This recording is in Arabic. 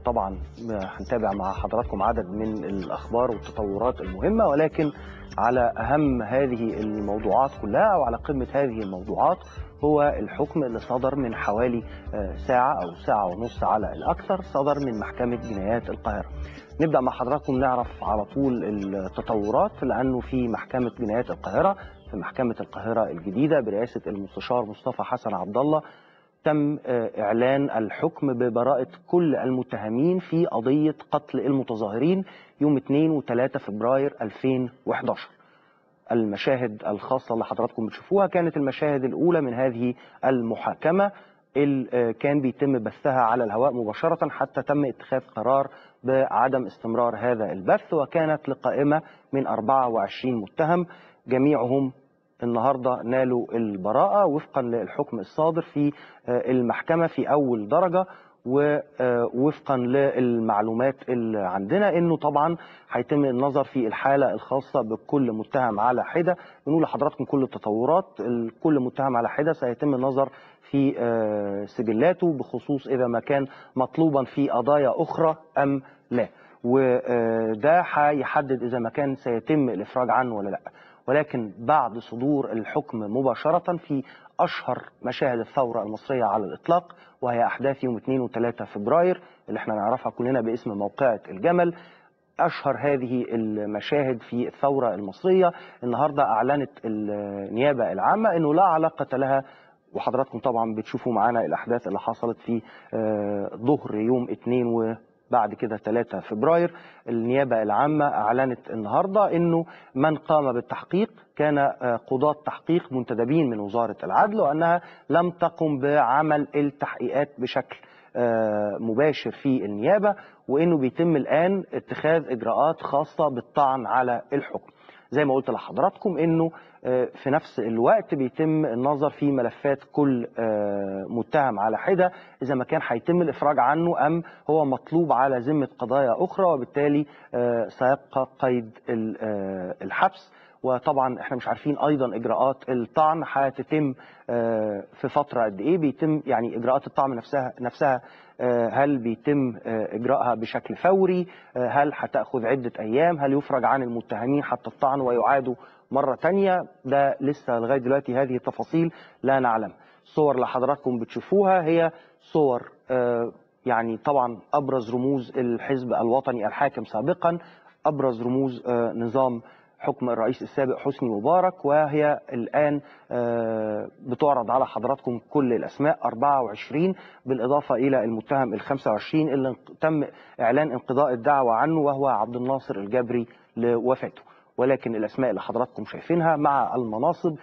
طبعا هنتابع مع حضراتكم عدد من الأخبار والتطورات المهمة، ولكن على أهم هذه الموضوعات كلها أو على قمة هذه الموضوعات هو الحكم اللي صدر من حوالي ساعة أو ساعة ونص على الأكثر، صدر من محكمة جنايات القاهرة. نبدأ مع حضراتكم نعرف على طول التطورات، لأنه في محكمة جنايات القاهرة، في محكمة القاهرة الجديدة برئاسة المستشار مصطفى حسن عبد الله، تم إعلان الحكم ببراءة كل المتهمين في قضية قتل المتظاهرين يوم 2 و3 فبراير 2011. المشاهد الخاصة اللي حضراتكم بتشوفوها كانت المشاهد الأولى من هذه المحاكمة اللي كان بيتم بثها على الهواء مباشرة حتى تم اتخاذ قرار بعدم استمرار هذا البث، وكانت لقائمة من 24 متهم، جميعهم النهارده نالوا البراءة وفقا للحكم الصادر في المحكمة في أول درجة، ووفقا للمعلومات اللي عندنا انه طبعا هيتم النظر في الحالة الخاصة بكل متهم على حدة. بنقول لحضراتكم كل التطورات، كل متهم على حدة سيتم النظر في سجلاته بخصوص إذا ما كان مطلوبا في قضايا أخرى أم لا، وده هيحدد إذا ما كان سيتم الإفراج عنه ولا لا. ولكن بعد صدور الحكم مباشرة في أشهر مشاهد الثورة المصرية على الإطلاق، وهي أحداث يوم 2 و3 فبراير اللي احنا نعرفها كلنا باسم موقعة الجمل، أشهر هذه المشاهد في الثورة المصرية، النهاردة أعلنت النيابة العامة أنه لا علاقة لها، وحضراتكم طبعا بتشوفوا معانا الأحداث اللي حصلت في ظهر يوم 2 وبعد كده 3 فبراير. النيابة العامة أعلنت النهاردة أنه من قام بالتحقيق كان قضاة تحقيق منتدبين من وزارة العدل، وأنها لم تقم بعمل التحقيقات بشكل مباشر في النيابة، وأنه بيتم الآن اتخاذ إجراءات خاصة بالطعن على الحكم. زي ما قلت لحضراتكم أنه في نفس الوقت بيتم النظر في ملفات كل متهم على حدة إذا ما كان هيتم الإفراج عنه أم هو مطلوب على ذمة قضايا أخرى، وبالتالي سيبقى قيد الحبس. وطبعا احنا مش عارفين ايضا اجراءات الطعن هتتم في فتره قد ايه، بيتم يعني اجراءات الطعن نفسها هل بيتم اجراءها بشكل فوري، هل هتاخذ عده ايام، هل يفرج عن المتهمين حتى الطعن ويعادوا مره ثانيه، ده لسه لغايه دلوقتي هذه التفاصيل لا نعلم. الصور اللي حضراتكم بتشوفوها هي صور يعني طبعا ابرز رموز الحزب الوطني الحاكم سابقا، ابرز رموز نظام حكم الرئيس السابق حسني مبارك، وهي الآن بتعرض على حضراتكم كل الأسماء 24 بالإضافة إلى المتهم ال25 اللي تم إعلان انقضاء الدعوة عنه وهو عبد الناصر الجبري لوفاته. ولكن الأسماء اللي حضراتكم شايفينها مع المناصب